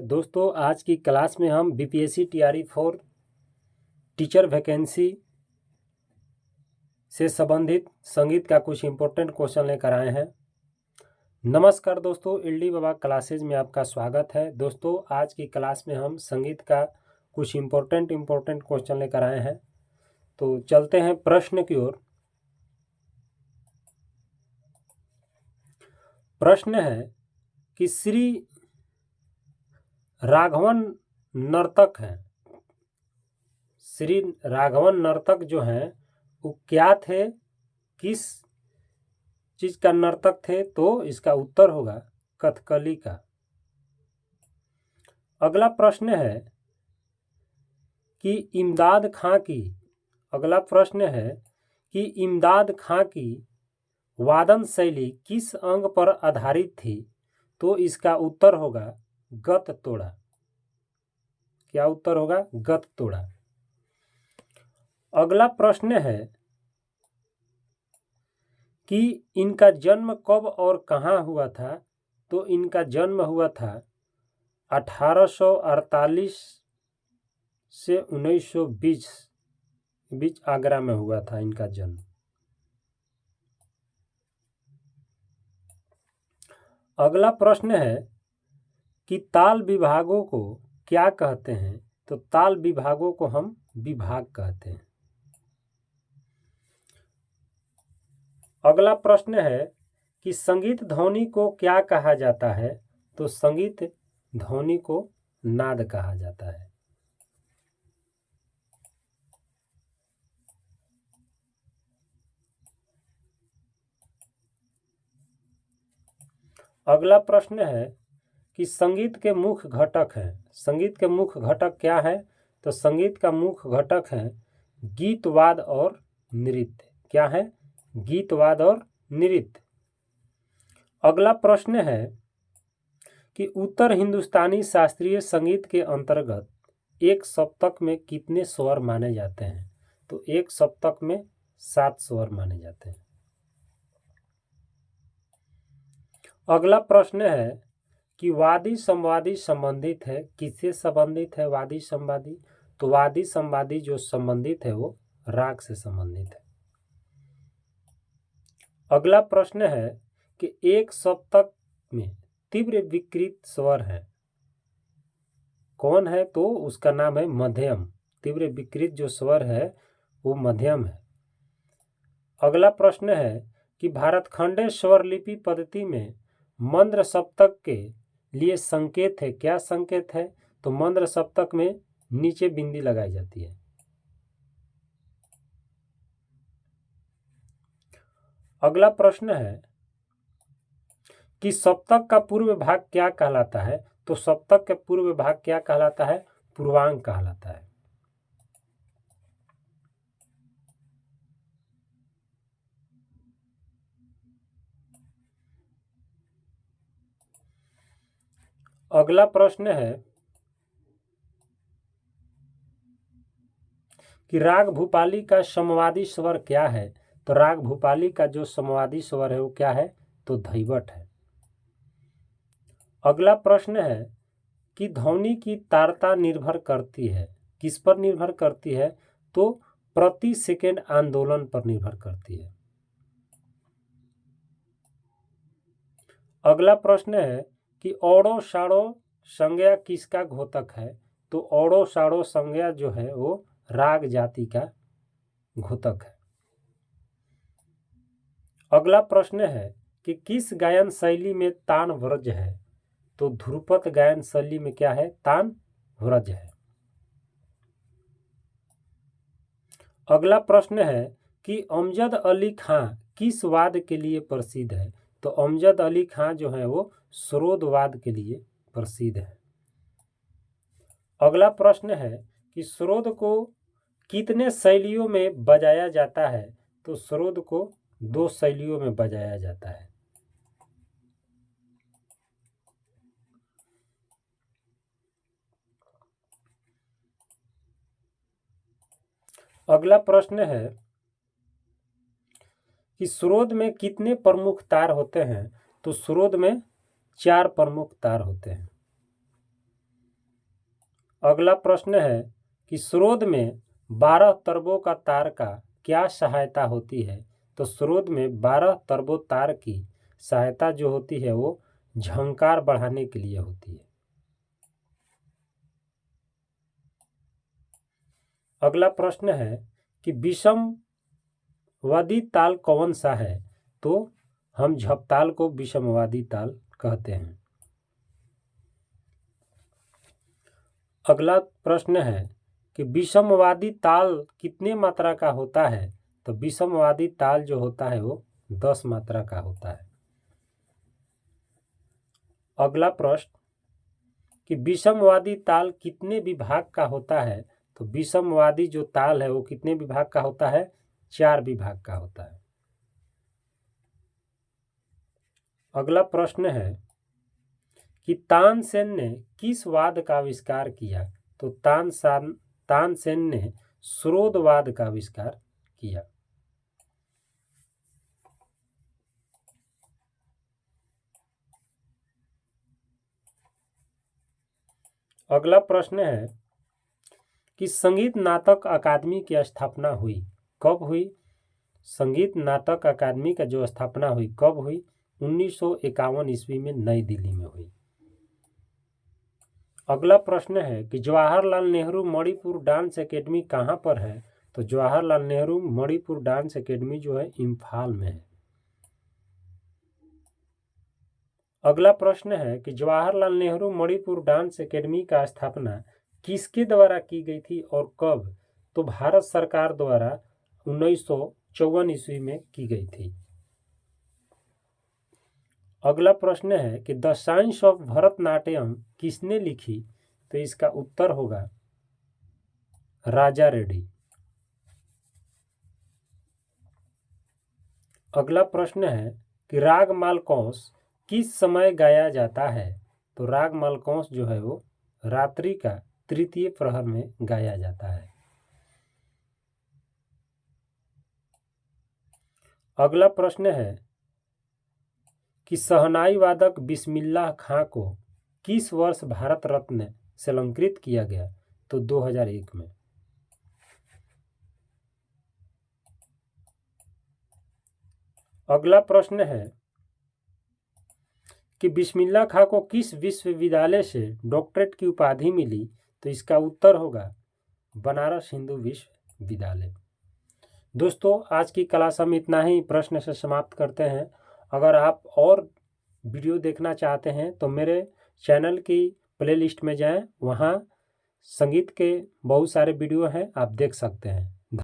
दोस्तों, आज की क्लास में हम बीपीएससी टीआरई 4 टीचर वैकेंसी से संबंधित संगीत का कुछ इम्पोर्टेंट क्वेश्चन लेकर आए हैं। नमस्कार दोस्तों, एलडी बाबा क्लासेज में आपका स्वागत है। दोस्तों, आज की क्लास में हम संगीत का कुछ इम्पोर्टेंट क्वेश्चन लेकर आए हैं। तो चलते हैं प्रश्न की ओर। प्रश्न है कि श्री राघवन नर्तक हैं, श्री राघवन नर्तक जो हैं वो क्या थे, किस चीज का नर्तक थे? तो इसका उत्तर होगा कथकली का। अगला प्रश्न है कि इमदाद खां की वादन शैली किस अंग पर आधारित थी? तो इसका उत्तर होगा गत तोड़ा। क्या उत्तर होगा? गत तोड़ा। अगला प्रश्न है कि इनका जन्म कब और कहाँ हुआ था? तो इनका जन्म हुआ था 1848 से 1920 बीच आगरा में हुआ था इनका जन्म। अगला प्रश्न है कि ताल विभागों को क्या कहते हैं? तो ताल विभागों को हम विभाग कहते हैं। अगला प्रश्न है कि संगीत ध्वनि को क्या कहा जाता है? तो संगीत ध्वनि को नाद कहा जाता है। अगला प्रश्न है कि संगीत के मुख्य घटक हैं। संगीत के मुख्य घटक क्या है? तो संगीत का मुख्य घटक है गीतवाद और नृत्य। क्या है? गीतवाद और नृत्य। अगला प्रश्न है कि उत्तर हिंदुस्तानी शास्त्रीय संगीत के अंतर्गत एक सप्तक में कितने स्वर माने जाते हैं? तो एक सप्तक में 7 स्वर माने जाते हैं। अगला प्रश्न है कि वादी संवादी संबंधित है, किससे संबंधित है वादी संवादी? तो वादी संवादी जो संबंधित है वो राग से संबंधित है। अगला प्रश्न है कि एक सप्तक में तीव्र विकृत स्वर है, कौन है? तो उसका नाम है मध्यम। तीव्र विकृत जो स्वर है वो मध्यम है। अगला प्रश्न है कि भारतखंडे स्वर लिपि पद्धति में मंद्र सप्तक के लिए संकेत है, क्या संकेत है? तो मंद्र सप्तक में नीचे बिंदी लगाई जाती है। अगला प्रश्न है कि सप्तक का पूर्व भाग क्या कहलाता है? तो सप्तक का पूर्व भाग क्या कहलाता है? पूर्वांग कहलाता है। अगला प्रश्न है कि राग भूपाली का समवादी स्वर क्या है? तो राग भूपाली का जो समवादी स्वर है वो क्या है? तो धैवत है। अगला प्रश्न है कि ध्वनि की तारता निर्भर करती है, किस पर निर्भर करती है? तो प्रति सेकंड आंदोलन पर निर्भर करती है। अगला प्रश्न है कि औड़ो साड़ो संज्ञा किसका घोतक है? तो औड़ो साड़ो संज्ञा जो है वो राग जाति का घोतक है। अगला प्रश्न है कि किस गायन शैली में तान व्रज है? तो ध्रुपद गायन शैली में क्या है? तान व्रज है। अगला प्रश्न है कि अमजद अली खां किस वाद के लिए प्रसिद्ध है? तो अमजद अली खां जो है वो श्रोदवाद के लिए प्रसिद्ध है। अगला प्रश्न है कि श्रोद को कितने शैलियों में बजाया जाता है? तो श्रोद को 2 शैलियों में बजाया जाता है। अगला प्रश्न है कि श्रोद में कितने प्रमुख तार होते हैं? तो श्रोद में 4 प्रमुख तार होते हैं। अगला प्रश्न है कि स्रोत में 12 तरबों का तार का क्या सहायता होती है? तो स्रोत में 12 तरबों तार की सहायता जो होती है वो झंकार बढ़ाने के लिए होती है। अगला प्रश्न है कि विषमवादी ताल कौन सा है? तो हम झपताल को विषमवादी ताल कहते हैं। अगला प्रश्न है कि विषमवादी ताल कितने मात्रा का होता है? तो विषमवादी ताल जो होता है वो 10 मात्रा का होता है। अगला प्रश्न कि विषमवादी ताल कितने विभाग का होता है? तो विषमवादी जो ताल है वो कितने विभाग का होता है? 4 विभाग का होता है। अगला प्रश्न है कि तानसेन ने किस वाद का आविष्कार किया? तो तानसेन ने स्रोतवाद का आविष्कार किया। अगला प्रश्न है कि संगीत नाटक अकादमी की स्थापना हुई कब हुई? संगीत नाटक अकादमी का जो स्थापना हुई कब हुई? 1951 ईस्वी में नई दिल्ली में हुई। अगला प्रश्न है कि जवाहरलाल नेहरू मणिपुर डांस एकेडमी कहाँ पर है? तो जवाहरलाल नेहरू मणिपुर डांस एकेडमी जो है इम्फाल में है। अगला प्रश्न है कि जवाहरलाल नेहरू मणिपुर डांस एकेडमी का स्थापना किसके द्वारा की गई थी और कब? तो भारत सरकार द्वारा 1954 ईस्वी में की गई थी। अगला प्रश्न है कि द साइंस ऑफ भरतनाट्यम किसने लिखी? तो इसका उत्तर होगा राजा रेड्डी। अगला प्रश्न है कि राग मालकौंस किस समय गाया जाता है? तो राग मालकौंस जो है वो रात्रि का तृतीय प्रहर में गाया जाता है। अगला प्रश्न है कि शहनाई वादक बिस्मिल्लाह खां को किस वर्ष भारत रत्न से अलंकृत किया गया? तो 2001 में। अगला प्रश्न है कि बिस्मिल्लाह खां को किस विश्वविद्यालय से डॉक्टरेट की उपाधि मिली? तो इसका उत्तर होगा बनारस हिंदू विश्वविद्यालय। दोस्तों आज की क्लास हम इतना ही प्रश्न से समाप्त करते हैं। अगर आप और वीडियो देखना चाहते हैं तो मेरे चैनल की प्लेलिस्ट में जाएं, वहाँ संगीत के बहुत सारे वीडियो हैं, आप देख सकते हैं।